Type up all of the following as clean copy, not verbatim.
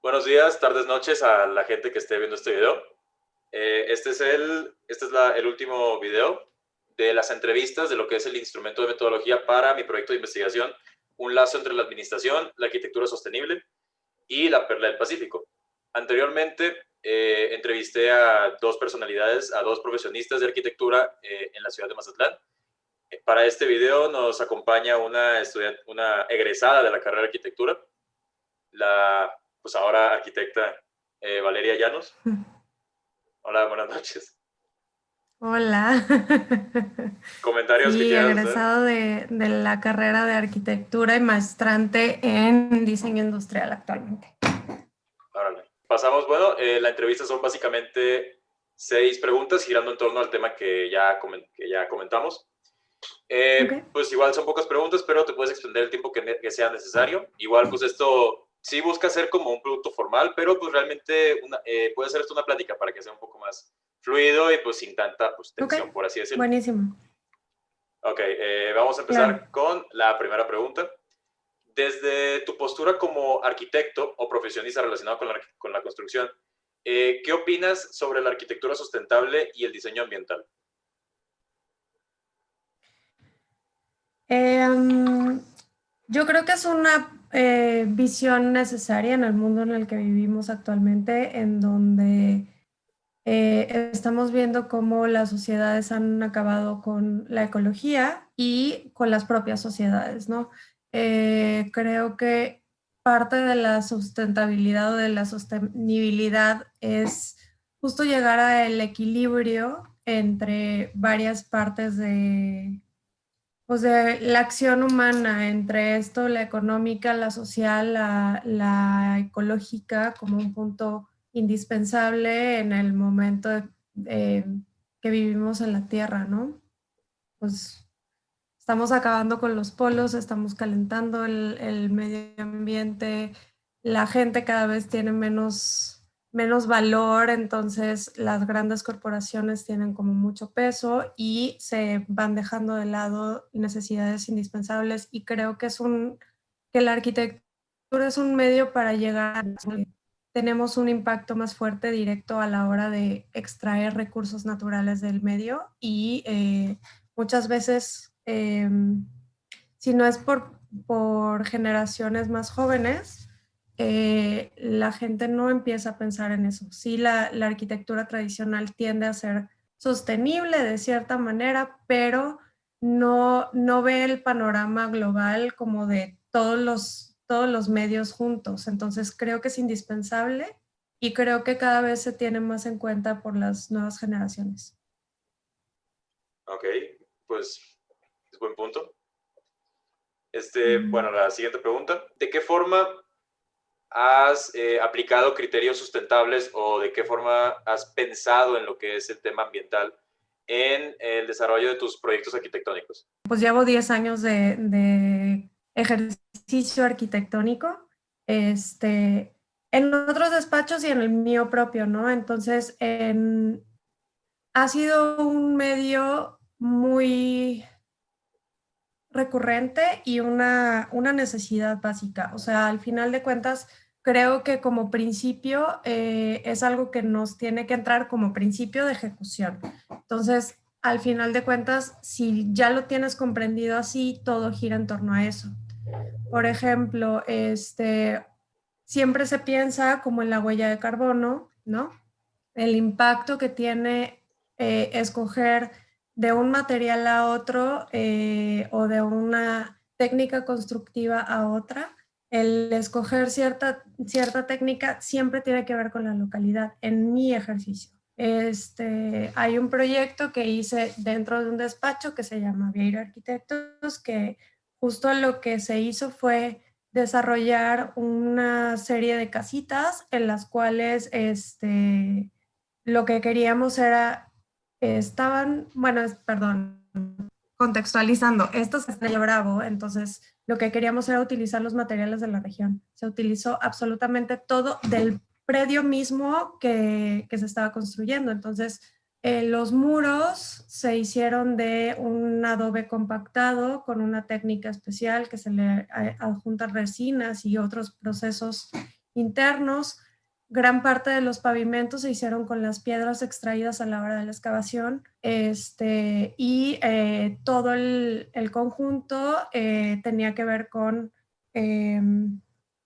Buenos días, tardes, noches a la gente que esté viendo este video. El último video de las entrevistas de lo que es el instrumento de metodología para mi proyecto de investigación, un lazo entre la administración, la arquitectura sostenible y la perla del Pacífico. Anteriormente entrevisté a dos personalidades, a dos profesionistas de arquitectura en la ciudad de Mazatlán. Para este video nos acompaña una egresada de la carrera de arquitectura, pues ahora arquitecta Valeria Llanos. Hola, buenas noches. Hola. ¿Comentarios que Sí, quieras hacer? egresado de la carrera de arquitectura y maestrante en diseño industrial actualmente. Órale. Pasamos, bueno, la entrevista son básicamente 6 preguntas girando en torno al tema que ya comentamos. Okay. Pues igual son pocas preguntas, pero te puedes extender el tiempo que sea necesario. Igual, pues esto sí busca ser como un producto formal, pero pues realmente puede ser esto una plática para que sea un poco más fluido y pues sin tanta pues, Ok, tensión, por así decirlo. buenísimo. Ok, vamos a Claro. empezar con la primera pregunta. Desde tu postura como arquitecto o profesionista relacionado con la construcción, ¿qué opinas sobre la arquitectura sustentable y el diseño ambiental? Em, yo creo que es una visión necesaria en el mundo en el que vivimos actualmente, en donde estamos viendo cómo las sociedades han acabado con la ecología y con las propias sociedades, ¿no? Creo que parte de la sustentabilidad o de la sostenibilidad es justo llegar al equilibrio entre varias partes pues de la acción humana, entre esto, la económica, la social, la ecológica, como un punto indispensable en el momento eh, que vivimos en la Tierra, ¿no? Pues estamos acabando con los polos, estamos calentando el medio ambiente, la gente cada vez tiene menos valor, entonces las grandes corporaciones tienen como mucho peso y se van dejando de lado necesidades indispensables y creo que que la arquitectura es un medio para llegar a tenemos un impacto más fuerte directo a la hora de extraer recursos naturales del medio y muchas veces, si no es por generaciones más jóvenes, la gente no empieza a pensar en eso. Sí, la arquitectura tradicional tiende a ser sostenible de cierta manera, pero no ve el panorama global como de todos los medios juntos. Entonces creo que es indispensable y creo que cada vez se tiene más en cuenta por las nuevas generaciones. Ok, pues es buen punto. Mm. Bueno, la siguiente pregunta. ¿De qué forma has aplicado criterios sustentables o de qué forma has pensado en lo que es el tema ambiental en el desarrollo de tus proyectos arquitectónicos? Pues llevo 10 años de ejercicio arquitectónico, en otros despachos y en el mío propio, ¿no? Entonces, ha sido un medio muy recurrente y una necesidad básica. O sea, al final de cuentas, creo que como principio es algo que nos tiene que entrar como principio de ejecución. Entonces, al final de cuentas, si ya lo tienes comprendido así, todo gira en torno a eso. Por ejemplo, siempre se piensa como en la huella de carbono, ¿no? El impacto que tiene escoger de un material a otro o de una técnica constructiva a otra. El escoger cierta técnica siempre tiene que ver con la localidad en mi ejercicio. Hay un proyecto que hice dentro de un despacho que se llama Vieira Arquitectos, que justo lo que se hizo fue desarrollar una serie de casitas en las cuales lo que queríamos era, perdón, contextualizando, estos es de Bravo, entonces lo que queríamos era utilizar los materiales de la región. Se utilizó absolutamente todo del predio mismo que se estaba construyendo. Entonces, los muros se hicieron de un adobe compactado con una técnica especial que se le adjuntan resinas y otros procesos internos. Gran parte de los pavimentos se hicieron con las piedras extraídas a la hora de la excavación, y todo el conjunto tenía que ver con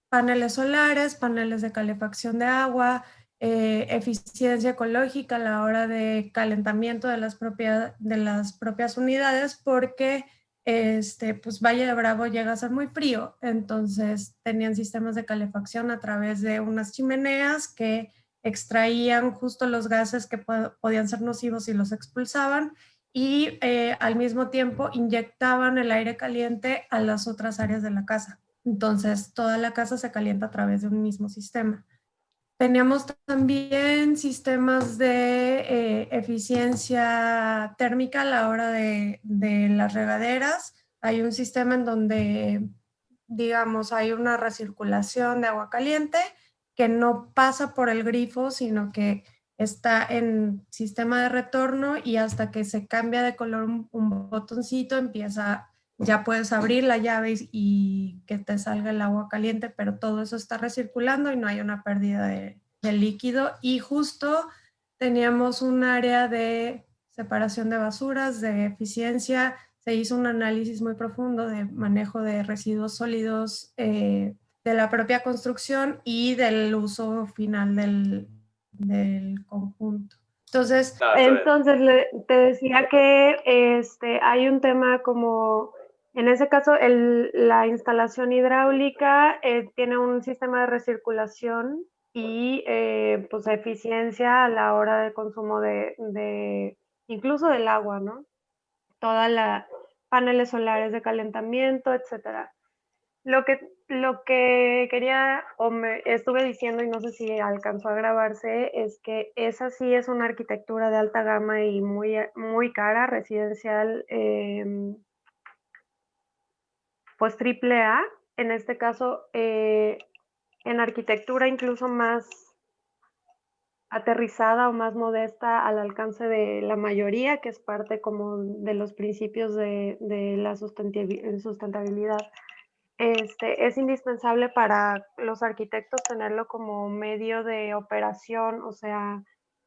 paneles solares, paneles de calefacción de agua, eficiencia ecológica a la hora de calentamiento de las propias unidades, porque pues Valle de Bravo llega a ser muy frío, entonces tenían sistemas de calefacción a través de unas chimeneas que extraían justo los gases que podían ser nocivos y los expulsaban, y al mismo tiempo inyectaban el aire caliente a las otras áreas de la casa. Entonces toda la casa se calienta a través de un mismo sistema. Teníamos también sistemas de eficiencia térmica a la hora de las regaderas. Hay un sistema en donde, digamos, hay una recirculación de agua caliente que no pasa por el grifo, sino que está en sistema de retorno, y hasta que se cambia de color un botoncito ya puedes abrir la llave y que te salga el agua caliente, pero todo eso está recirculando y no hay una pérdida de líquido. Y justo teníamos un área de separación de basuras, de eficiencia. Se hizo un análisis muy profundo de manejo de residuos sólidos de la propia construcción y del uso final del conjunto. Entonces, te decía que hay un tema como, en ese caso, la instalación hidráulica tiene un sistema de recirculación y pues eficiencia a la hora de consumo incluso del agua, ¿no? Todas las paneles solares de calentamiento, etcétera. Lo que quería, o me estuve diciendo, y no sé si alcanzó a grabarse, es que esa sí es una arquitectura de alta gama y muy, muy cara, residencial, pues triple A. En este caso, en arquitectura incluso más aterrizada o más modesta al alcance de la mayoría, que es parte como de los principios de la sustentabilidad. Es indispensable para los arquitectos tenerlo como medio de operación. O sea,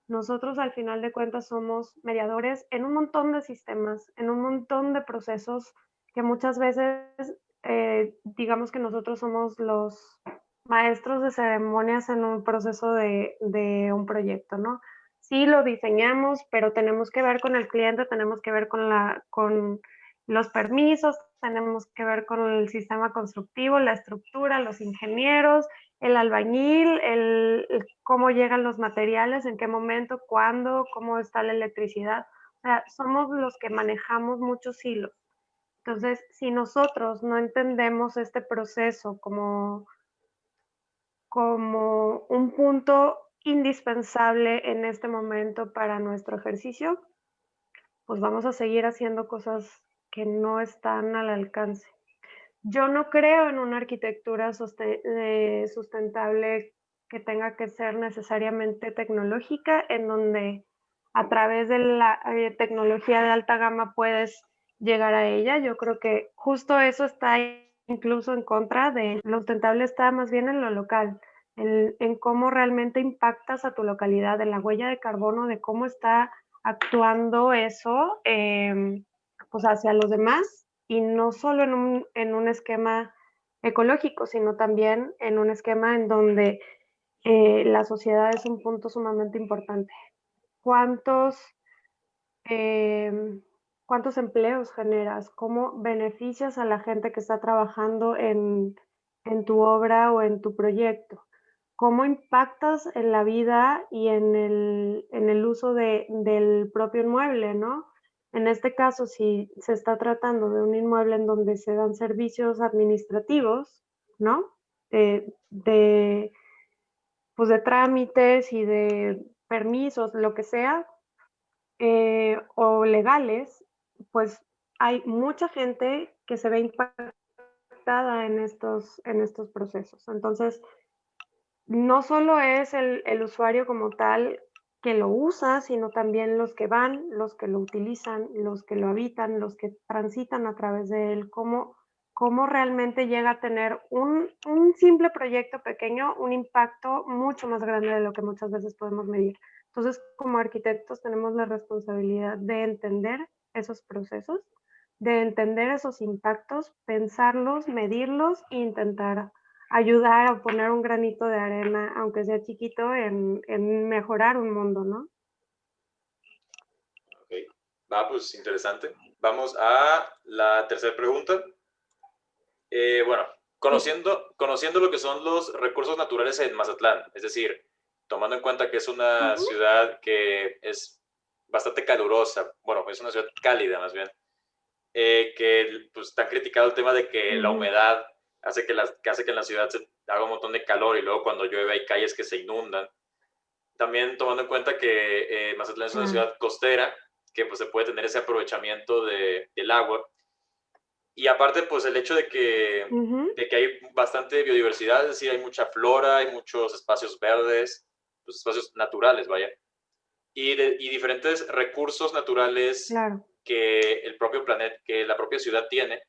nosotros al final de cuentas somos mediadores en un montón de sistemas, en un montón de procesos que muchas veces, digamos que nosotros somos los maestros de ceremonias en un proceso de un proyecto, ¿no? Sí lo diseñamos, pero tenemos que ver con el cliente, tenemos que ver con los permisos, tenemos que ver con el sistema constructivo, la estructura, los ingenieros, el albañil, cómo llegan los materiales, en qué momento, cuándo, cómo está la electricidad. O sea, somos los que manejamos muchos hilos. Entonces, si nosotros no entendemos este proceso como un punto indispensable en este momento para nuestro ejercicio, pues vamos a seguir haciendo cosas que no están al alcance. Yo no creo en una arquitectura sustentable que tenga que ser necesariamente tecnológica, en donde a través de la tecnología de alta gama puedes llegar a ella. Yo creo que justo eso está incluso en contra de lo sustentable, está más bien en lo local, en cómo realmente impactas a tu localidad, en la huella de carbono, de cómo está actuando eso pues hacia los demás, y no solo en un esquema ecológico, sino también en un esquema en donde la sociedad es un punto sumamente importante. ¿Cuántos, cuántos empleos generas? ¿Cómo beneficias a la gente que está trabajando en tu obra o en tu proyecto? ¿Cómo impactas en la vida y en el uso del propio inmueble, ¿no? En este caso, si se está tratando de un inmueble en donde se dan servicios administrativos, ¿no? Pues de trámites y de permisos, lo que sea, o legales, pues hay mucha gente que se ve impactada en estos procesos. Entonces, no solo es el usuario como tal que lo usa, sino también los que van, los que lo utilizan, los que lo habitan, los que transitan a través de él, cómo cómo realmente llega a tener un simple proyecto pequeño, un impacto mucho más grande de lo que muchas veces podemos medir. Entonces, como arquitectos tenemos la responsabilidad de entender esos procesos, de entender esos impactos, pensarlos, medirlos e intentar ayudar a poner un granito de arena, aunque sea chiquito, en mejorar un mundo, ¿no? Ok, va, pues interesante. Vamos a la tercera pregunta. Bueno, conociendo lo que son los recursos naturales en Mazatlán, es decir, tomando en cuenta que es una ciudad que es bastante calurosa, bueno, es una ciudad cálida más bien, que pues tan criticado el tema de que la humedad hace que en la ciudad se haga un montón de calor y luego cuando llueve hay calles que se inundan. También tomando en cuenta que Mazatlán es una ciudad costera, que pues se puede tener ese aprovechamiento del agua. Y aparte, pues el hecho de que hay bastante biodiversidad, es decir, hay mucha flora, hay muchos espacios verdes, pues espacios naturales, vaya, y diferentes recursos naturales Claro. que el propio planeta, que la propia ciudad tiene.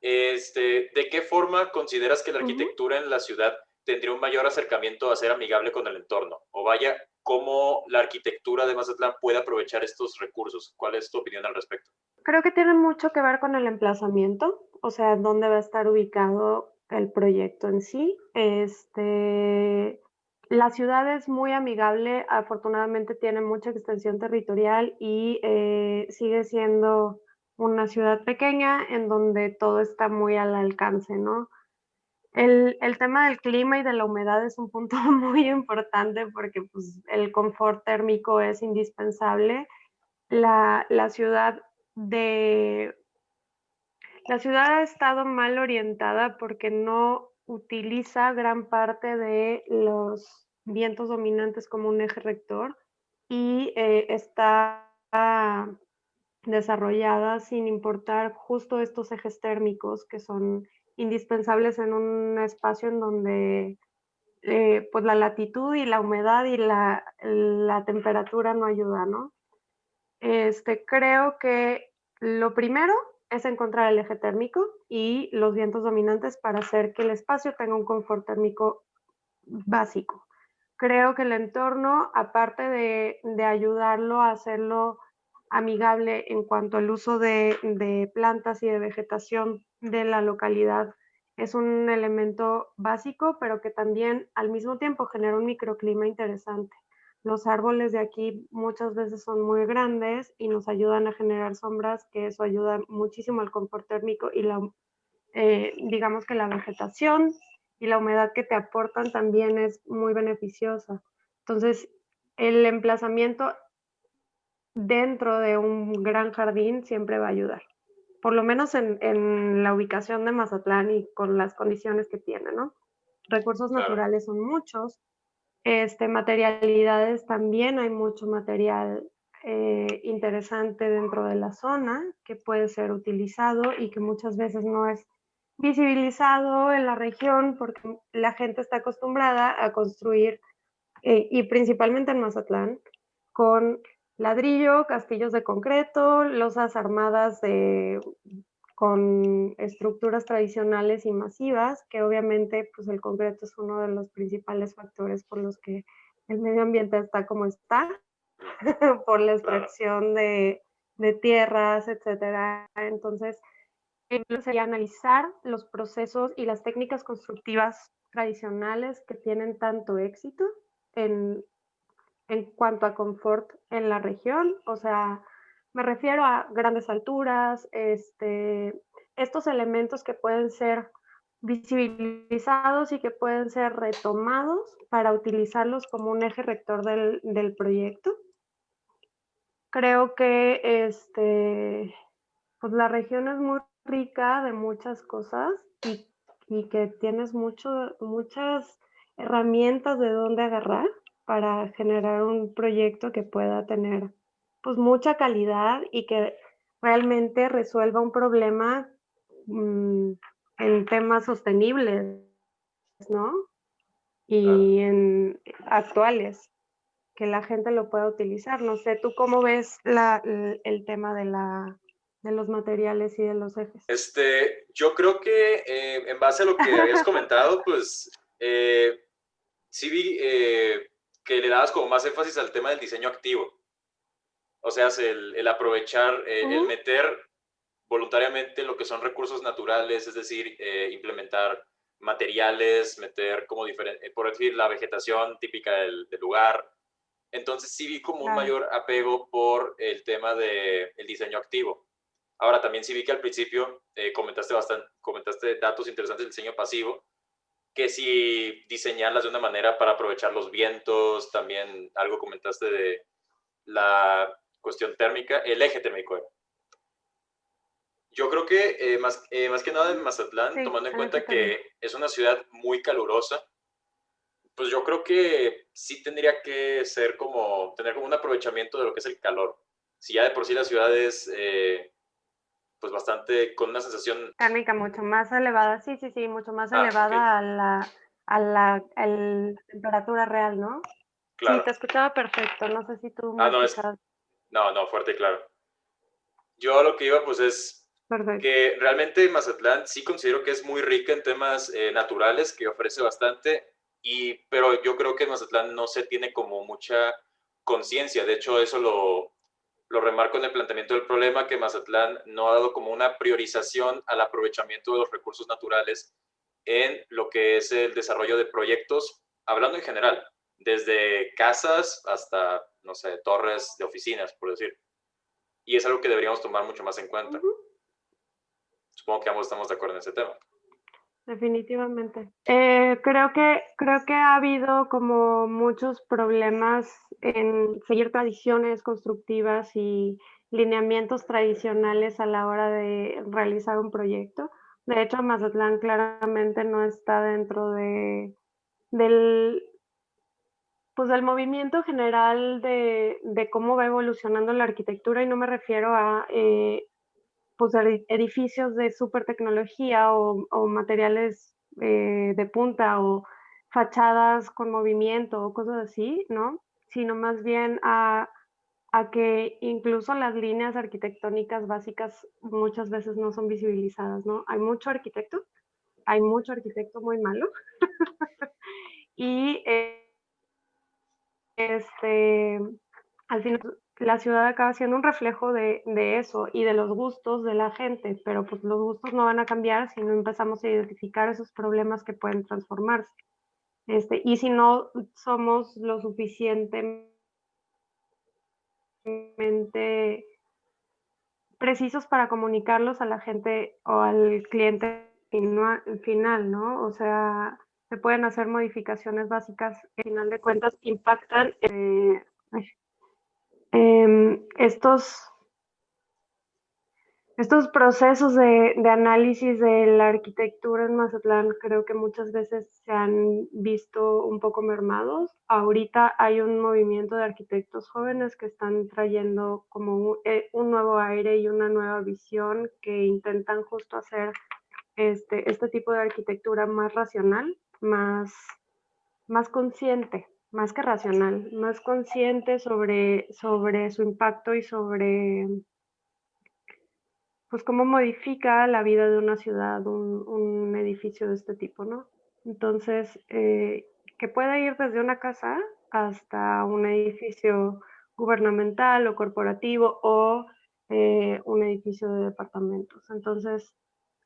¿De qué forma consideras que la arquitectura en la ciudad tendría un mayor acercamiento a ser amigable con el entorno? O vaya, ¿cómo la arquitectura de Mazatlán puede aprovechar estos recursos? ¿Cuál es tu opinión al respecto? Creo que tiene mucho que ver con el emplazamiento, o sea, dónde va a estar ubicado el proyecto en sí. La ciudad es muy amigable, afortunadamente tiene mucha extensión territorial y sigue siendo una ciudad pequeña en donde todo está muy al alcance, ¿no? El tema del clima y de la humedad es un punto muy importante porque pues, el confort térmico es indispensable. La ciudad de la ciudad ha estado mal orientada porque no utiliza gran parte de los vientos dominantes como un eje rector y está desarrollada sin importar justo estos ejes térmicos que son indispensables en un espacio en donde pues la latitud y la humedad y la temperatura no ayudan, ¿no? Creo que lo primero es encontrar el eje térmico y los vientos dominantes para hacer que el espacio tenga un confort térmico básico. Creo que el entorno, aparte de ayudarlo a hacerlo amigable en cuanto al uso de plantas y de vegetación de la localidad, es un elemento básico, pero que también al mismo tiempo genera un microclima interesante. Los árboles de aquí muchas veces son muy grandes y nos ayudan a generar sombras, que eso ayuda muchísimo al confort térmico y digamos que la vegetación y la humedad que te aportan también es muy beneficiosa. Entonces, el emplazamiento dentro de un gran jardín siempre va a ayudar, por lo menos en la ubicación de Mazatlán y con las condiciones que tiene, ¿no? Recursos Claro. naturales son muchos, materialidades también hay mucho material interesante dentro de la zona que puede ser utilizado y que muchas veces no es visibilizado en la región porque la gente está acostumbrada a construir, y principalmente en Mazatlán, con ladrillo, castillos de concreto, losas armadas con estructuras tradicionales y masivas, que obviamente pues el concreto es uno de los principales factores por los que el medio ambiente está como está, por la extracción de tierras, etcétera. Entonces, sería analizar los procesos y las técnicas constructivas tradicionales que tienen tanto éxito en, en cuanto a confort en la región, o sea, me refiero a grandes alturas, estos elementos que pueden ser visibilizados y que pueden ser retomados para utilizarlos como un eje rector del proyecto. Creo que pues la región es muy rica de muchas cosas y que tienes muchas herramientas de dónde agarrar para generar un proyecto que pueda tener pues mucha calidad y que realmente resuelva un problema en temas sostenibles, ¿no? Claro. Y en actuales, que la gente lo pueda utilizar. No sé, ¿tú cómo ves el tema de los materiales y de los ejes. Yo creo que en base a lo que habías comentado, pues sí vi que le dabas como más énfasis al tema del diseño activo. O sea, el aprovechar, el meter voluntariamente lo que son recursos naturales, es decir, implementar materiales, meter como por decir, la vegetación típica del lugar. Entonces sí vi como un mayor apego por el tema del diseño activo. Ahora también sí vi que al principio comentaste datos interesantes del diseño pasivo, que si diseñarlas de una manera para aprovechar los vientos, también algo comentaste de la cuestión térmica, el eje térmico. Yo creo que más que nada en Mazatlán, tomando en cuenta que es una ciudad muy calurosa, pues yo creo que sí tendría que ser tener como un aprovechamiento de lo que es el calor. Si ya de por sí la ciudad es pues bastante, con una sensación térmica mucho más elevada, sí, mucho más elevada okay. a la temperatura real, ¿no? Claro. Sí, te escuchaba perfecto, no sé si tú me escuchabas. No, fuerte y claro. Yo lo que iba pues es perfecto. Que realmente Mazatlán sí considero que es muy rica en temas naturales, que ofrece bastante, pero yo creo que en Mazatlán no se tiene como mucha conciencia. De hecho, eso lo remarco en el planteamiento del problema, que Mazatlán no ha dado como una priorización al aprovechamiento de los recursos naturales en lo que es el desarrollo de proyectos, hablando en general, desde casas hasta, no sé, torres de oficinas, por decir. Y es algo que deberíamos tomar mucho más en cuenta. Supongo que ambos estamos de acuerdo en ese tema. Definitivamente. Creo que ha habido como muchos problemas en seguir tradiciones constructivas y lineamientos tradicionales a la hora de realizar un proyecto. De hecho, Mazatlán claramente no está dentro del movimiento general de cómo va evolucionando la arquitectura, y no me refiero a edificios de super tecnología o materiales de punta o fachadas con movimiento o cosas así, ¿no? Sino más bien a que incluso las líneas arquitectónicas básicas muchas veces no son visibilizadas, ¿no? Hay mucho arquitecto muy malo y al final la ciudad acaba siendo un reflejo de eso y de los gustos de la gente, pero pues los gustos no van a cambiar si no empezamos a identificar esos problemas que pueden transformarse. Y si no somos lo suficientemente precisos para comunicarlos a la gente o al cliente final, ¿no? O sea, se pueden hacer modificaciones básicas que al final de cuentas impactan estos procesos de análisis de la arquitectura en Mazatlán. Creo que muchas veces se han visto un poco mermados. Ahorita hay un movimiento de arquitectos jóvenes que están trayendo como un nuevo aire y una nueva visión, que intentan justo hacer este tipo de arquitectura más racional, más consciente, más que racional, más consciente sobre su impacto y sobre pues cómo modifica la vida de una ciudad un edificio de este tipo, ¿no? Entonces, que puede ir desde una casa hasta un edificio gubernamental o corporativo o un edificio de departamentos. Entonces,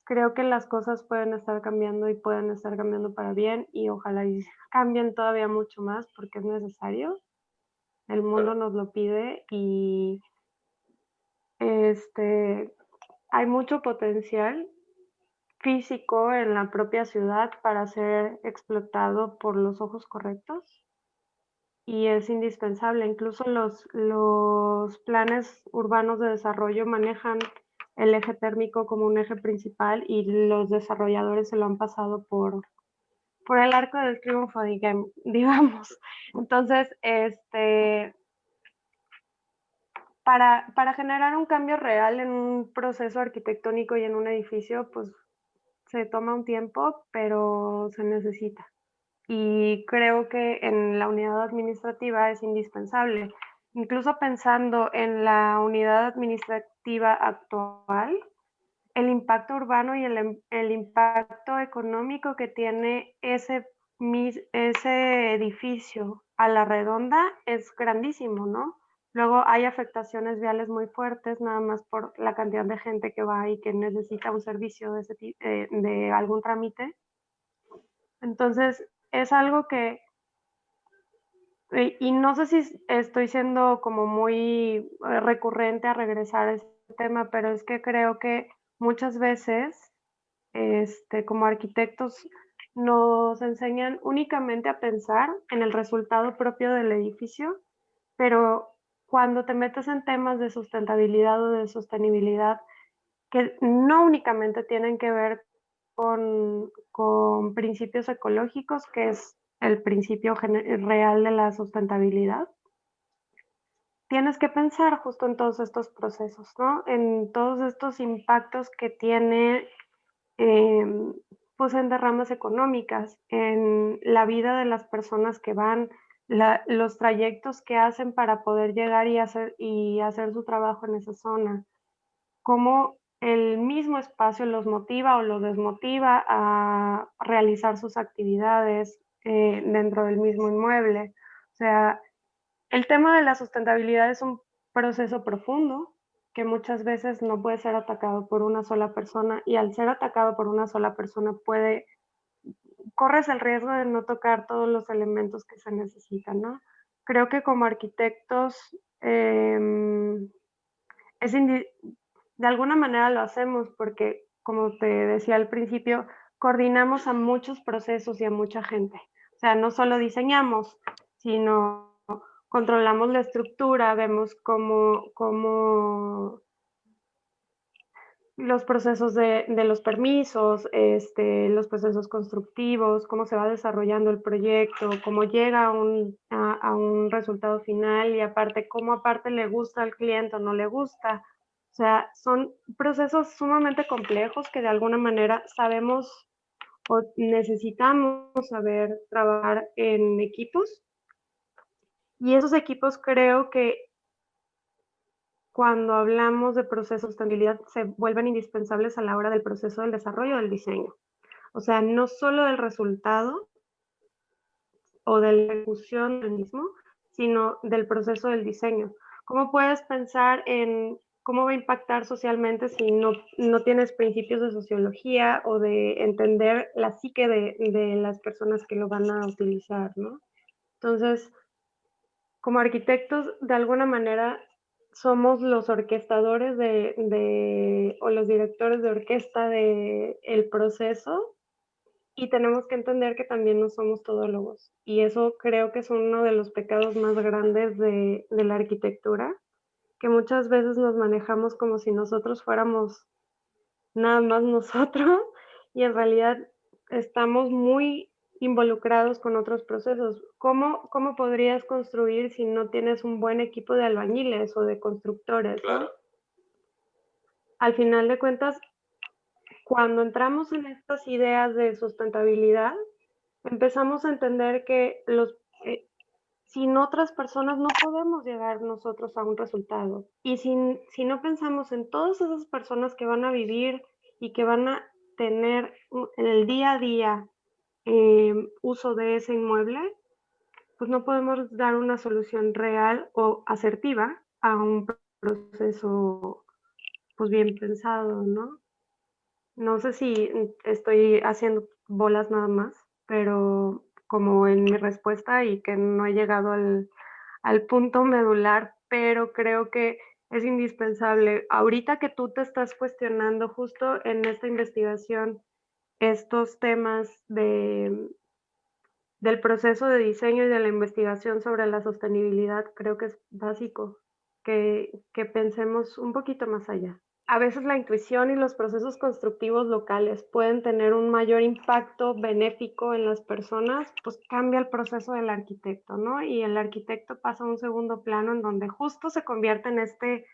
creo que las cosas pueden estar cambiando y pueden estar cambiando para bien, y ojalá y cambien todavía mucho más porque es necesario. El mundo nos lo pide y hay mucho potencial físico en la propia ciudad para ser explotado por los ojos correctos, y es indispensable. Incluso los planes urbanos de desarrollo manejan el eje térmico como un eje principal, y los desarrolladores se lo han pasado por el arco del triunfo, digamos. Entonces, para generar un cambio real en un proceso arquitectónico y en un edificio, pues se toma un tiempo, pero se necesita. Y creo que en la unidad administrativa es indispensable. Incluso pensando en la unidad administrativa perspectiva actual, el impacto urbano y el impacto económico que tiene ese edificio a la redonda es grandísimo, ¿no? Luego hay afectaciones viales muy fuertes, nada más por la cantidad de gente que va y que necesita un servicio de algún trámite. Entonces, es algo que, y no sé si estoy siendo como muy recurrente a regresar a este tema, pero es que creo que muchas veces, como arquitectos, nos enseñan únicamente a pensar en el resultado propio del edificio, pero cuando te metes en temas de sustentabilidad o de sostenibilidad, que no únicamente tienen que ver con principios ecológicos, que es el principio real de la sustentabilidad, tienes que pensar justo en todos estos procesos, ¿no? En todos estos impactos que tiene, pues en derramas económicas, en la vida de las personas que van, los trayectos que hacen para poder llegar y hacer su trabajo en esa zona, cómo el mismo espacio los motiva o los desmotiva a realizar sus actividades dentro del mismo inmueble. O sea, el tema de la sustentabilidad es un proceso profundo que muchas veces no puede ser atacado por una sola persona, y al ser atacado por una sola persona corres el riesgo de no tocar todos los elementos que se necesitan, ¿no? Creo que como arquitectos de alguna manera lo hacemos porque, como te decía al principio, coordinamos a muchos procesos y a mucha gente. O sea, no solo diseñamos, sino controlamos la estructura, vemos cómo los procesos de los permisos, los procesos constructivos, cómo se va desarrollando el proyecto, cómo llega a un resultado final, y aparte, cómo aparte le gusta al cliente o no le gusta. O sea, son procesos sumamente complejos que de alguna manera sabemos o necesitamos saber trabajar en equipos. Y esos equipos creo que cuando hablamos de procesos de sostenibilidad se vuelven indispensables a la hora del proceso del desarrollo del diseño. O sea, no solo del resultado o de la ejecución del mismo, sino del proceso del diseño. ¿Cómo puedes pensar en cómo va a impactar socialmente si no tienes principios de sociología o de entender la psique de las personas que lo van a utilizar, ¿no? Entonces, como arquitectos, de alguna manera, somos los orquestadores o los directores de orquesta del proceso, y tenemos que entender que también no somos todólogos. Y eso creo que es uno de los pecados más grandes de la arquitectura, que muchas veces nos manejamos como si nosotros fuéramos nada más nosotros, y en realidad estamos muy involucrados con otros procesos. ¿Cómo podrías construir si no tienes un buen equipo de albañiles o de constructores, ¿no? Claro. Al final de cuentas, cuando entramos en estas ideas de sustentabilidad, empezamos a entender que sin otras personas no podemos llegar nosotros a un resultado. Y si no pensamos en todas esas personas que van a vivir y que van a tener en el día a día uso de ese inmueble, pues no podemos dar una solución real o asertiva a un proceso pues bien pensado, ¿no? No sé si estoy haciendo bolas nada más, pero como en mi respuesta, y que no he llegado al punto medular, pero creo que es indispensable. Ahorita que tú te estás cuestionando justo en esta investigación estos temas del proceso de diseño y de la investigación sobre la sostenibilidad, creo que es básico que pensemos un poquito más allá. A veces la intuición y los procesos constructivos locales pueden tener un mayor impacto benéfico en las personas, pues cambia el proceso del arquitecto, ¿no? Y el arquitecto pasa a un segundo plano, en donde justo se convierte en este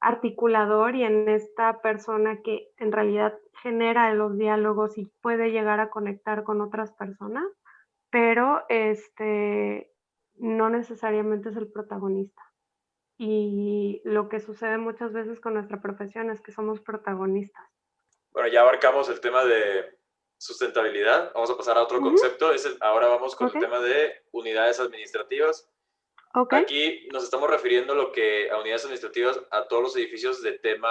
articulador y en esta persona que en realidad genera los diálogos y puede llegar a conectar con otras personas, pero no necesariamente es el protagonista. y lo que sucede muchas veces con nuestra profesión es que somos protagonistas. Bueno, ya abarcamos el tema de sustentabilidad. Vamos a pasar a otro Ujú, concepto. Ahora vamos con ok, el tema de unidades administrativas. ok, Aquí nos estamos refiriendo a unidades administrativas a todos los edificios de tema,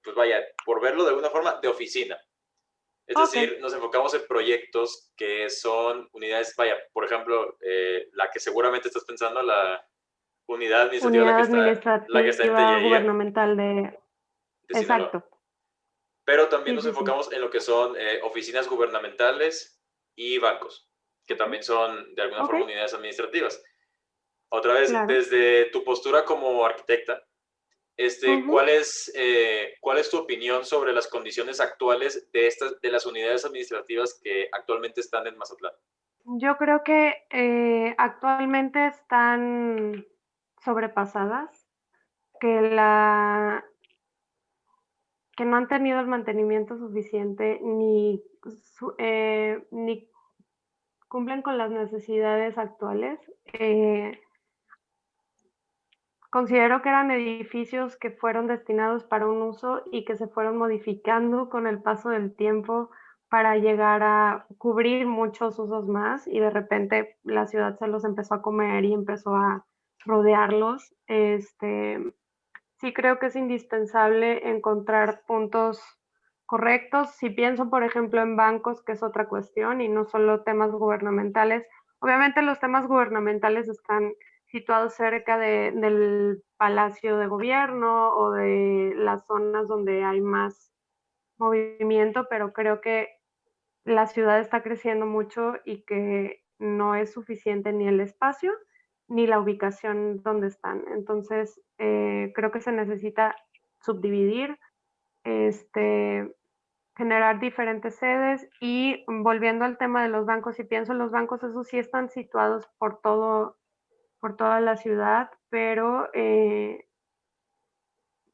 pues vaya, por verlo de alguna forma, de oficina. Es ok. decir, nos enfocamos en proyectos que son unidades, vaya, por ejemplo, la que seguramente estás pensando, la unidad administrativa Unidad la que está en administrativa Tellería gubernamental de... de Sinaloa. Exacto. Pero también Sí, nos sí, sí. enfocamos en lo que son oficinas gubernamentales y bancos, que Ok, también son de alguna ok, forma unidades administrativas. Otra vez, claro. desde tu postura como arquitecta, Ujú. ¿cuál es tu opinión sobre las condiciones actuales de las unidades administrativas que actualmente están en Mazatlán? Yo creo que actualmente están sobrepasadas, que la que no han tenido el mantenimiento suficiente ni cumplen con las necesidades actuales. Considero que eran edificios que fueron destinados para un uso y que se fueron modificando con el paso del tiempo para llegar a cubrir muchos usos más y de repente la ciudad se los empezó a comer y empezó a rodearlos. Sí creo que es indispensable encontrar puntos correctos. Si pienso, por ejemplo, en bancos, que es otra cuestión, y no solo temas gubernamentales. Obviamente los temas gubernamentales están situados cerca del Palacio de Gobierno o de las zonas donde hay más movimiento, pero creo que la ciudad está creciendo mucho y que no es suficiente ni el espacio ni la ubicación donde están. Entonces, creo que se necesita subdividir, este, generar diferentes sedes y volviendo al tema de los bancos, si pienso en los bancos, esos sí están situados por toda la ciudad, pero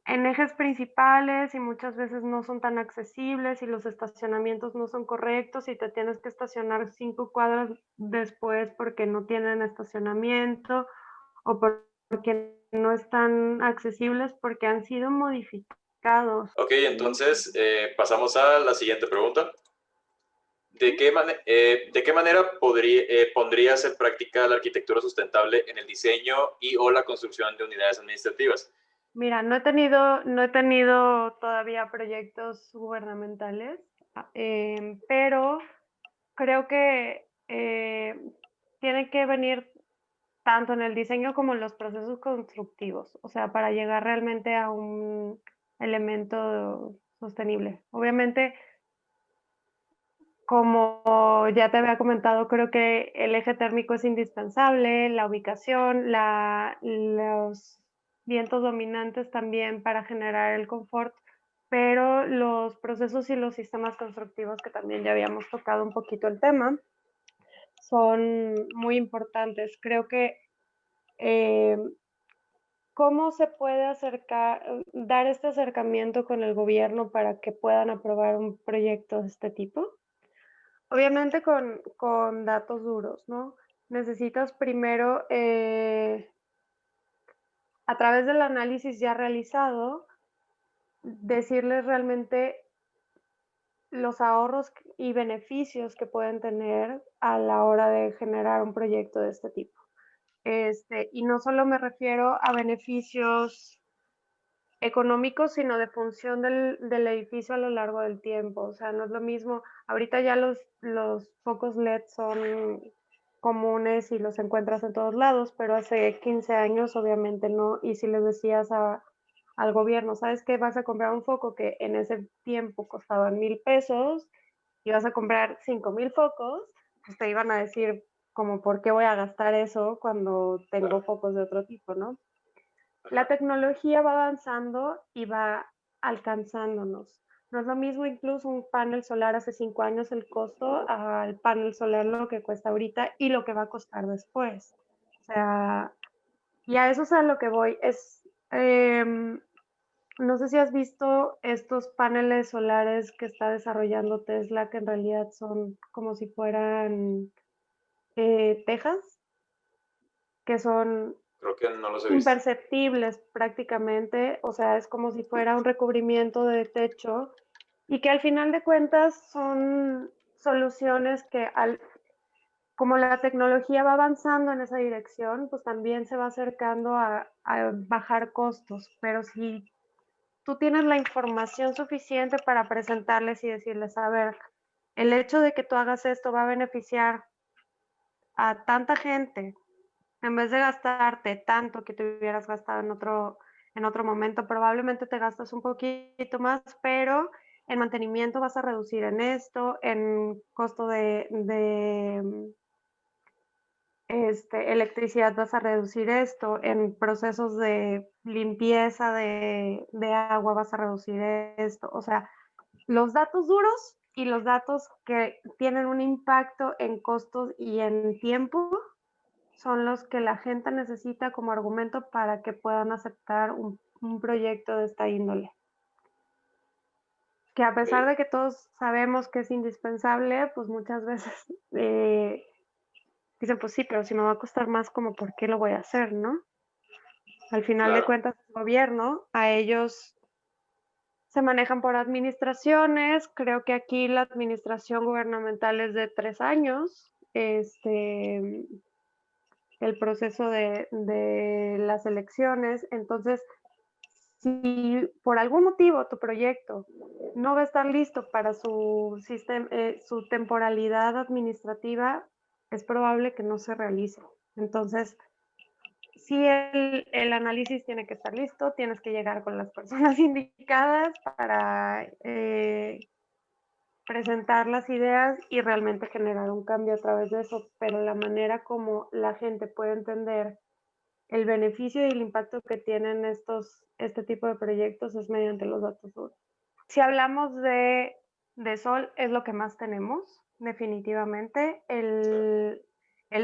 en ejes principales y muchas veces no son tan accesibles y los estacionamientos no son correctos y te tienes que estacionar 5 cuadras después porque no tienen estacionamiento o porque no están accesibles porque han sido modificados. Ok, ¿Sí? entonces pasamos a la siguiente pregunta. ¿Sí? ¿De qué manera pondrías en práctica la arquitectura sustentable en el diseño y o la construcción de unidades administrativas? Mira, no he tenido todavía proyectos gubernamentales, pero creo que tiene que venir tanto en el diseño como en los procesos constructivos, o sea, para llegar realmente a un elemento sostenible. Obviamente, como ya te había comentado, creo que el eje térmico es indispensable, la ubicación, los vientos dominantes también para generar el confort, pero los procesos y los sistemas constructivos, que también ya habíamos tocado un poquito el tema, son muy importantes. Creo que eh, cómo se puede dar este acercamiento con el gobierno para que puedan aprobar un proyecto de este tipo. Obviamente con datos duros, ¿no? Necesitas primero, a través del análisis ya realizado, decirles realmente los ahorros y beneficios que pueden tener a la hora de generar un proyecto de este tipo. Y no solo me refiero a beneficios económicos, sino de función del edificio a lo largo del tiempo. O sea, no es lo mismo. Ahorita ya los focos LED son comunes y los encuentras en todos lados, pero hace 15 años obviamente no. Y si les decías al gobierno, ¿sabes qué? Vas a comprar un foco que en ese tiempo costaba 1,000 pesos y vas a comprar 5,000 focos, pues te iban a decir como, ¿por qué voy a gastar eso cuando tengo Claro. focos de otro tipo, no? La tecnología va avanzando y va alcanzándonos. No es lo mismo incluso un panel solar hace 5 años el costo al panel solar lo que cuesta ahorita y lo que va a costar después. O sea, y a eso es a lo que voy. No sé si has visto estos paneles solares que está desarrollando Tesla, que en realidad son como si fueran tejas, que son Creo que no los he visto. imperceptibles prácticamente, o sea, es como si fuera un recubrimiento de techo y que al final de cuentas son soluciones que como la tecnología va avanzando en esa dirección, pues también se va acercando a bajar costos, pero si tú tienes la información suficiente para presentarles y decirles, a ver, el hecho de que tú hagas esto va a beneficiar a tanta gente, en vez de gastarte tanto que te hubieras gastado en otro momento, probablemente te gastas un poquito más, pero en mantenimiento vas a reducir en esto, en costo de electricidad vas a reducir esto, en procesos de limpieza de agua vas a reducir esto. O sea, los datos duros y los datos que tienen un impacto en costos y en tiempo son los que la gente necesita como argumento para que puedan aceptar un proyecto de esta índole. Que a pesar de que todos sabemos que es indispensable, pues muchas veces dicen, pues sí, pero si me va a costar más, como ¿por qué lo voy a hacer, no? Al final de cuentas, el gobierno, a ellos se manejan por administraciones. Creo que aquí la administración gubernamental es de 3 años. El proceso de las elecciones. Entonces, si por algún motivo tu proyecto no va a estar listo para su temporalidad administrativa, es probable que no se realice. Entonces, sí, el análisis tiene que estar listo, tienes que llegar con las personas indicadas para presentar las ideas y realmente generar un cambio a través de eso, pero la manera como la gente puede entender el beneficio y el impacto que tienen este tipo de proyectos es mediante los datos duros. Si hablamos de sol, es lo que más tenemos, definitivamente. El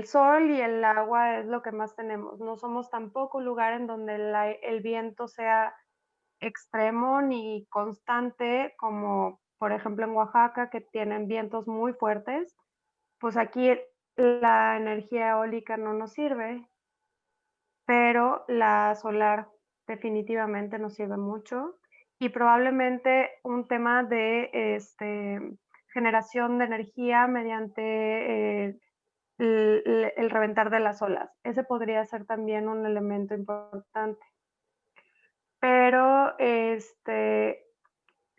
sol y el agua es lo que más tenemos. No somos tampoco un lugar en donde el viento sea extremo ni constante, como por ejemplo en Oaxaca, que tienen vientos muy fuertes. Pues aquí la energía eólica no nos sirve, pero la solar definitivamente nos sirve mucho y probablemente un tema de generación de energía mediante el reventar de las olas. Ese podría ser también un elemento importante. Pero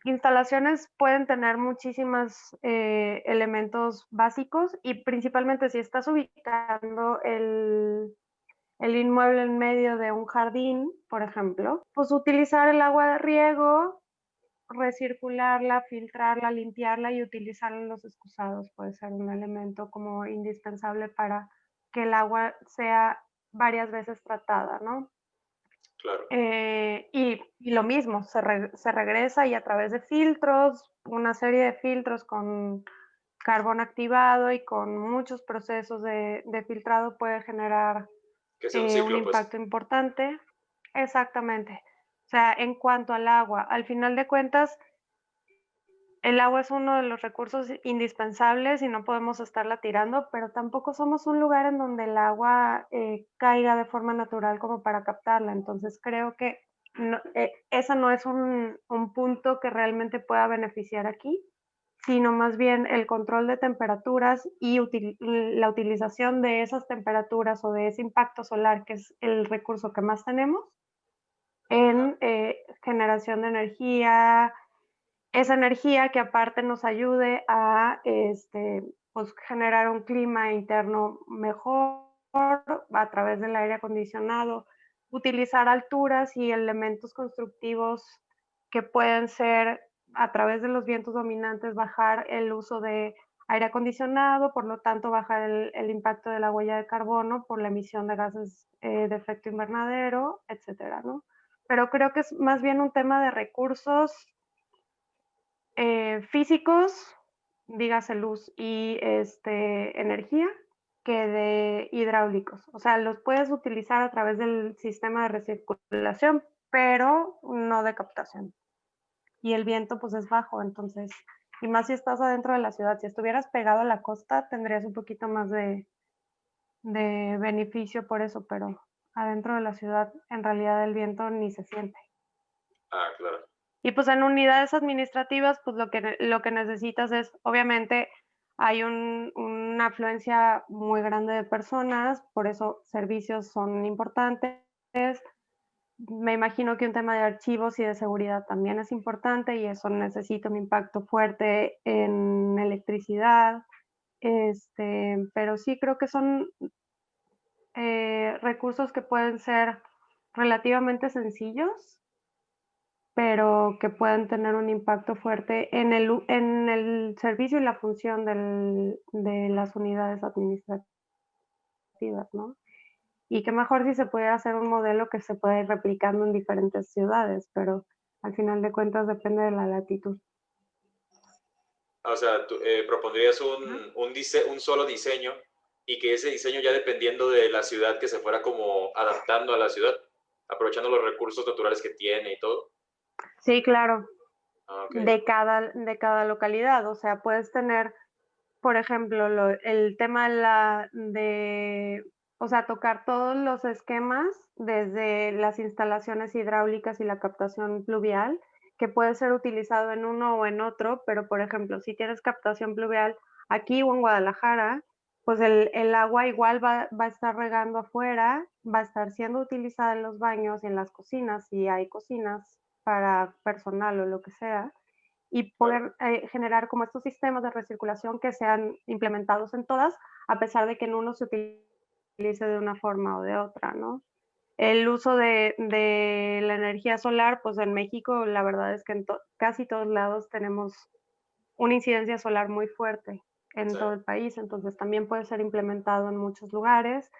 instalaciones pueden tener muchísimos elementos básicos y principalmente si estás ubicando el inmueble en medio de un jardín, por ejemplo, pues utilizar el agua de riego, recircularla, filtrarla, limpiarla y utilizarla en los excusados puede ser un elemento como indispensable para que el agua sea varias veces tratada, ¿no? Claro. Y lo mismo, se regresa y a través de filtros, una serie de filtros con carbón activado y con muchos procesos de filtrado puede generar Que sea un ciclo, un impacto importante. Exactamente. O sea, en cuanto al agua, al final de cuentas, el agua es uno de los recursos indispensables y no podemos estarla tirando, pero tampoco somos un lugar en donde el agua caiga de forma natural como para captarla. Entonces creo que ese no es un punto que realmente pueda beneficiar aquí, sino más bien el control de temperaturas y la utilización de esas temperaturas o de ese impacto solar, que es el recurso que más tenemos, en generación de energía, esa energía que aparte nos ayude a pues, generar un clima interno mejor a través del aire acondicionado, utilizar alturas y elementos constructivos que pueden ser a través de los vientos dominantes, bajar el uso de aire acondicionado, por lo tanto bajar el impacto de la huella de carbono por la emisión de gases de efecto invernadero, etcétera, ¿no? Pero creo que es más bien un tema de recursos físicos, dígase luz y energía, que de hidráulicos. O sea, los puedes utilizar a través del sistema de recirculación, pero no de captación. Y el viento pues es bajo, entonces, y más si estás adentro de la ciudad. Si estuvieras pegado a la costa, tendrías un poquito más de beneficio por eso, pero adentro de la ciudad, en realidad el viento ni se siente. Ah, claro. Y pues en unidades administrativas, pues lo que necesitas es, obviamente, hay una afluencia muy grande de personas, por eso servicios son importantes. Me imagino que un tema de archivos y de seguridad también es importante y eso necesita un impacto fuerte en electricidad. Pero sí creo que son recursos que pueden ser relativamente sencillos, pero que pueden tener un impacto fuerte en en el servicio y la función de las unidades administrativas, ¿no? Y qué mejor si se pudiera hacer un modelo que se pueda ir replicando en diferentes ciudades, pero al final de cuentas depende de la latitud. O sea, tú propondrías ¿No? un solo diseño y que ese diseño ya dependiendo de la ciudad que se fuera como adaptando a la ciudad, aprovechando los recursos naturales que tiene y todo. Sí, claro, Ah, ok. de cada localidad. O sea, puedes tener, por ejemplo, el tema o sea, tocar todos los esquemas desde las instalaciones hidráulicas y la captación pluvial, que puede ser utilizado en uno o en otro, pero por ejemplo, si tienes captación pluvial aquí o en Guadalajara, pues el agua igual va a estar regando afuera, va a estar siendo utilizada en los baños y en las cocinas, si hay cocinas para personal o lo que sea, y Claro. poder generar como estos sistemas de recirculación que sean implementados en todas, a pesar de que en uno se utilice de una forma o de otra, ¿no? El uso de la energía solar, pues en México la verdad es que en casi todos lados tenemos una incidencia solar muy fuerte en Sí. todo el país, entonces también puede ser implementado en muchos lugares.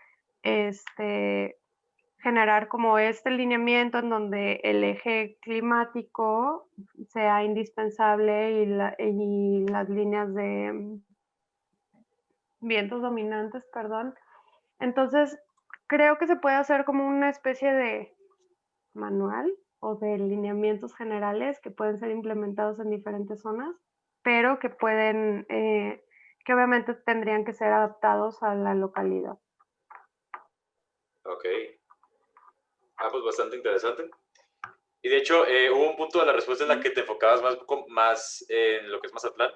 Este, generar como este lineamiento en donde el eje climático sea indispensable y las líneas de vientos dominantes, perdón. Entonces, creo que se puede hacer como una especie de manual o de lineamientos generales que pueden ser implementados en diferentes zonas, pero que obviamente tendrían que ser adaptados a la localidad. Ok. Ah, pues bastante interesante. Y de hecho, hubo un punto de la respuesta en la que te enfocabas más en lo que es Mazatlán.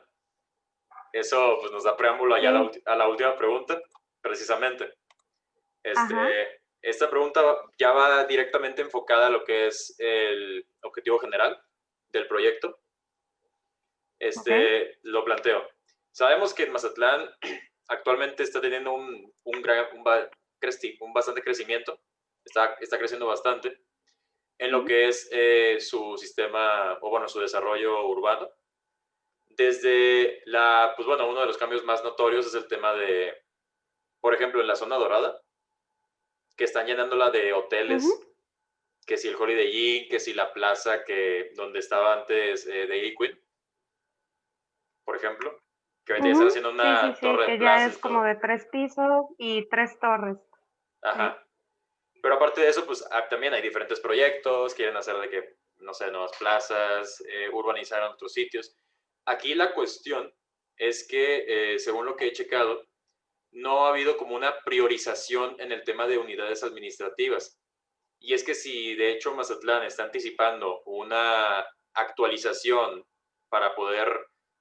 Eso pues, nos da preámbulo allá Sí, a la última pregunta, precisamente. ajá, Esta pregunta ya va directamente enfocada a lo que es el objetivo general del proyecto. ok. Lo planteo. Sabemos que en Mazatlán actualmente está teniendo un bastante crecimiento, está creciendo bastante en lo que es su sistema, o bueno, su desarrollo urbano. Pues bueno, uno de los cambios más notorios es el tema de, por ejemplo, en la zona dorada, que están llenándola de Ujú, hoteles, que si el Holiday Inn, que si la plaza donde estaba antes Dairy Queen, por ejemplo, que ahorita ya están ujú. haciendo Sí, sí, una sí, torre de que ya plazas es y como todo. de 3 pisos y 3 torres. Sí. Ajá. Pero aparte de eso, pues también hay diferentes proyectos, quieren hacer de que, no sé, nuevas plazas, urbanizar en otros sitios. Aquí la cuestión es que, según lo que he checado, no ha habido como una priorización en el tema de unidades administrativas. Y es que si de hecho Mazatlán está anticipando una actualización para poder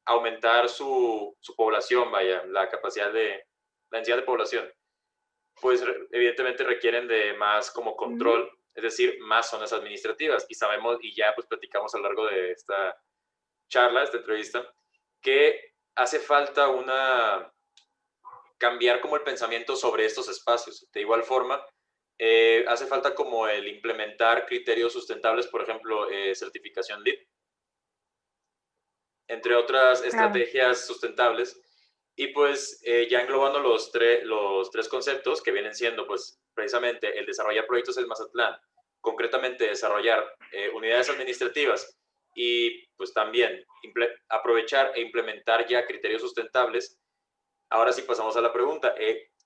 aumentar su población, vaya, la capacidad la densidad de población, pues evidentemente requieren de más como Ujú. control, es decir, más zonas administrativas. Y sabemos, y ya pues platicamos a lo largo de esta charla, esta entrevista, que hace falta cambiar como el pensamiento sobre estos espacios. De igual forma, hace falta como el implementar criterios sustentables, por ejemplo, certificación LEED, entre otras Claro. estrategias sustentables. Y pues ya englobando los tres conceptos que vienen siendo pues precisamente el desarrollar proyectos en Mazatlán, concretamente desarrollar unidades administrativas y pues también aprovechar e implementar ya criterios sustentables. Ahora sí pasamos a la pregunta.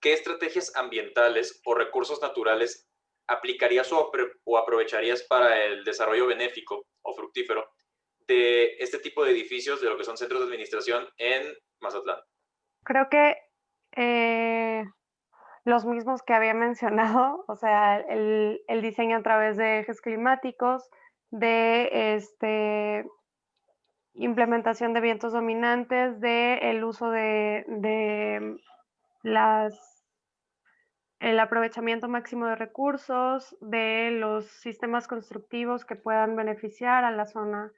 ¿Qué estrategias ambientales o recursos naturales aplicarías o aprovecharías para el desarrollo benéfico o fructífero de este tipo de edificios, de lo que son centros de administración en Mazatlán? Creo que eh, los mismos que había mencionado, o sea, el diseño a través de ejes climáticos, de implementación de vientos dominantes, de el uso de el aprovechamiento máximo de recursos, de los sistemas constructivos que puedan beneficiar a la zona,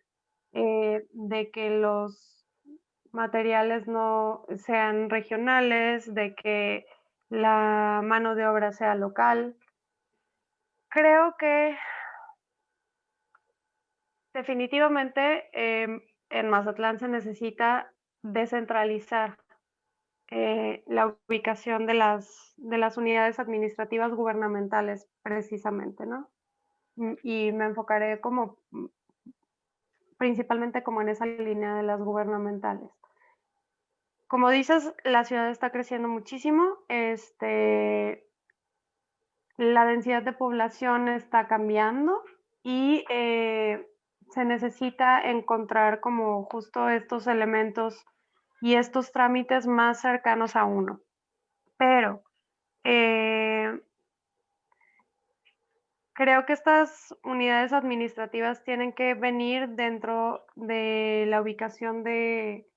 de que los materiales no sean regionales, de que la mano de obra sea local. Creo que definitivamente en Mazatlán se necesita descentralizar la ubicación de las unidades administrativas gubernamentales, precisamente, ¿no? Y me enfocaré como principalmente como en esa línea de las gubernamentales. Como dices, la ciudad está creciendo muchísimo, la densidad de población está cambiando y se necesita encontrar como justo estos elementos y estos trámites más cercanos a uno. Pero creo que estas unidades administrativas tienen que venir dentro de la ubicación de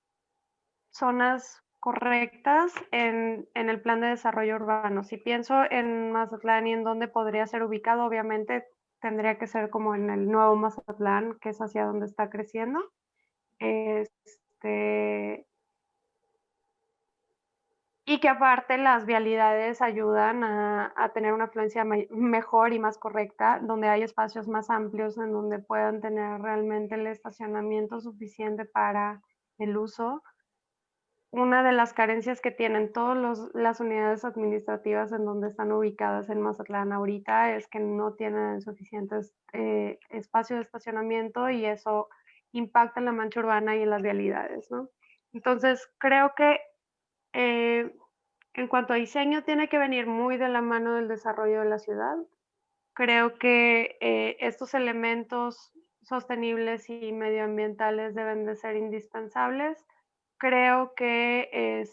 zonas correctas en el plan de desarrollo urbano. Si pienso en Mazatlán y en dónde podría ser ubicado, obviamente tendría que ser como en el nuevo Mazatlán, que es hacia donde está creciendo. Y que aparte las vialidades ayudan a tener una afluencia mejor y más correcta, donde hay espacios más amplios en donde puedan tener realmente el estacionamiento suficiente para el uso. Una de las carencias que tienen todas las unidades administrativas en donde están ubicadas en Mazatlán ahorita es que no tienen suficientes espacios de estacionamiento y eso impacta en la mancha urbana y en las vialidades, ¿no? Entonces, creo que en cuanto a diseño, tiene que venir muy de la mano del desarrollo de la ciudad. Creo que estos elementos sostenibles y medioambientales deben de ser indispensables. Creo que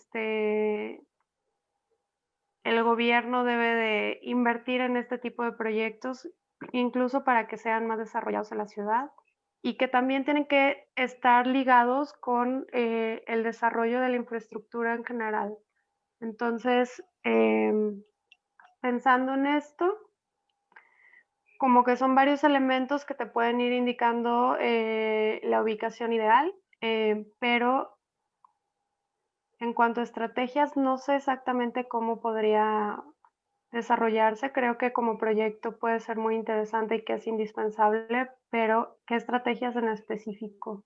el gobierno debe de invertir en este tipo de proyectos, incluso para que sean más desarrollados en la ciudad, y que también tienen que estar ligados con el desarrollo de la infraestructura en general. Entonces, pensando en esto, como que son varios elementos que te pueden ir indicando la ubicación ideal, pero en cuanto a estrategias, no sé exactamente cómo podría desarrollarse. Creo que como proyecto puede ser muy interesante y que es indispensable, pero ¿qué estrategias en específico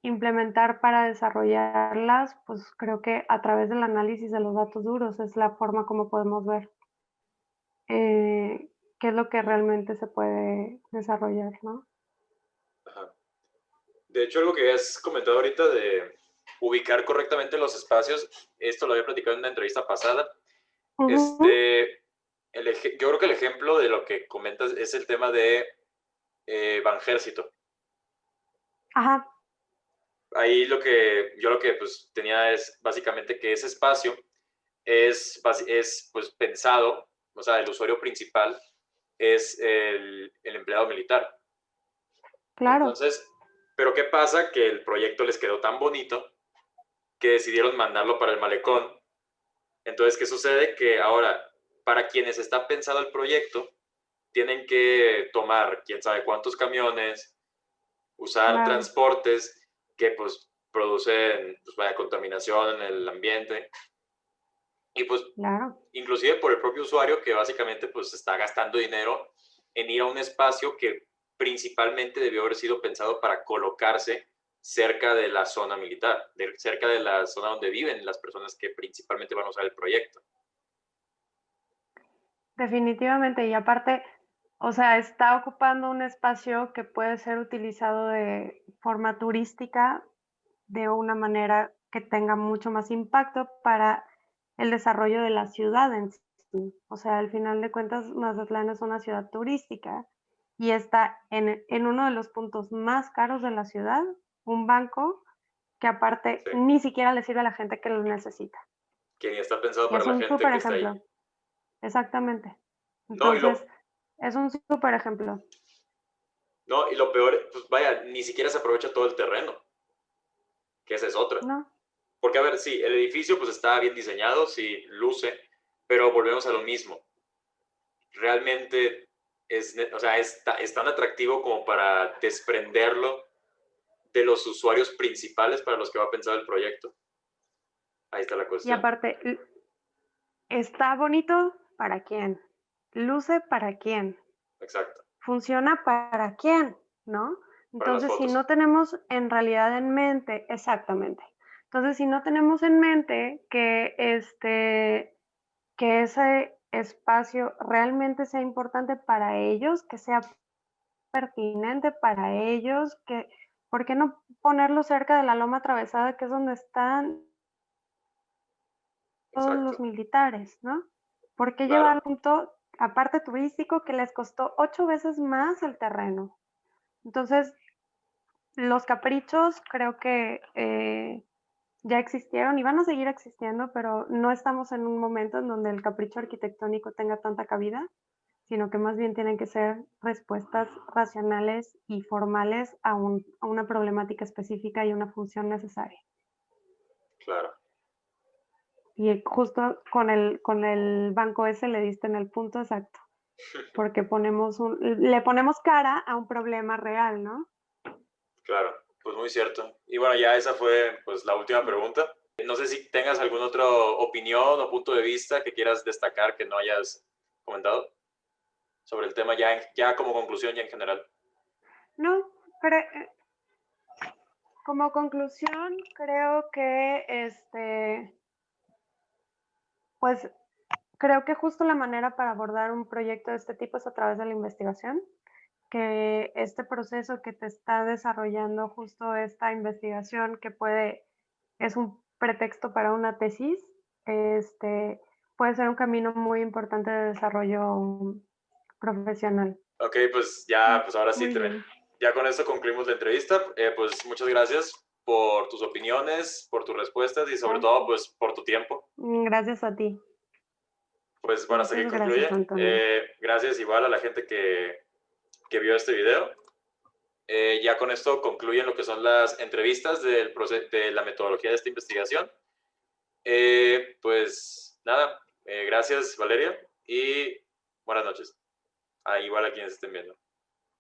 implementar para desarrollarlas? Pues creo que a través del análisis de los datos duros es la forma como podemos ver qué es lo que realmente se puede desarrollar, ¿no? Ajá. De hecho, algo que has comentado ahorita de ubicar correctamente los espacios, esto lo había platicado en una entrevista pasada. Yo creo que el ejemplo de lo que comentas es el tema de Banjército. Ajá. Ahí lo que pues, tenía es básicamente que ese espacio es pues, pensado, o sea, el usuario principal es el empleado militar. Claro. Entonces, pero ¿qué pasa? Que el proyecto les quedó tan bonito que decidieron mandarlo para el malecón. Entonces, ¿qué sucede? Que ahora, para quienes está pensado el proyecto, tienen que tomar quién sabe cuántos camiones, usar Claro. transportes que pues producen pues, vaya, contaminación en el ambiente. Y pues, Claro. inclusive por el propio usuario que básicamente pues está gastando dinero en ir a un espacio que principalmente debió haber sido pensado para colocarse cerca de la zona militar, cerca de la zona donde viven las personas que principalmente van a usar el proyecto. Definitivamente, y aparte, o sea, está ocupando un espacio que puede ser utilizado de forma turística de una manera que tenga mucho más impacto para el desarrollo de la ciudad en sí. O sea, al final de cuentas, Mazatlán es una ciudad turística y está en uno de los puntos más caros de la ciudad, un banco que aparte Sí. ni siquiera le sirve a la gente que lo necesita. Que está pensado Y para es la un gente súper que está ahí. ejemplo. exactamente. No, Entonces, es un súper ejemplo. no, y lo peor, pues vaya, ni siquiera se aprovecha todo el terreno, que esa es otra. ¿No? Porque, a ver, sí, el edificio pues está bien diseñado, sí, luce, pero volvemos a lo mismo. Realmente o sea, es tan atractivo como para desprenderlo de los usuarios principales para los que va a pensar el proyecto. Ahí está la Y cuestión. aparte, está bonito para quién, luce para quién, Exacto. funciona para quién, ¿no? Para las Entonces, si fotos. no tenemos en realidad en mente, exactamente. Entonces, si no tenemos en mente que ese espacio realmente sea importante para ellos, que sea pertinente para ellos, ¿por qué no ponerlo cerca de la loma atravesada, que es donde están todos los Exacto. militares, ¿no? ¿Por qué llevar Claro. un punto, aparte turístico, que les costó 8 veces más el terreno? Entonces, los caprichos creo que ya existieron y van a seguir existiendo, pero no estamos en un momento en donde el capricho arquitectónico tenga tanta cabida, sino que más bien tienen que ser respuestas racionales y formales a una problemática específica y una función necesaria. Claro. Y justo con el banco ese le diste en el punto exacto, porque le ponemos cara a un problema real, ¿no? Claro, pues muy cierto. Y bueno, ya esa fue pues la última pregunta. No sé si tengas alguna otra opinión o punto de vista que quieras destacar que no hayas comentado sobre el tema ya como conclusión ya en general. No, como conclusión creo que pues creo que justo la manera para abordar un proyecto de este tipo es a través de la investigación, que este proceso que te está desarrollando justo esta investigación es un pretexto para una tesis, puede ser un camino muy importante de desarrollo profesional. Ok, pues ya, pues ahora sí, Muy bien. ya con esto concluimos la entrevista. Pues muchas gracias por tus opiniones, por tus respuestas y sobre todo pues por tu tiempo. Gracias a ti. Pues bueno, hasta aquí Muchas concluye. gracias, Antonio. Gracias igual a la gente que vio este video. Ya con esto concluyen lo que son las entrevistas de la metodología de esta investigación. Pues nada, gracias Valeria y buenas noches. Igual a quienes estén viendo.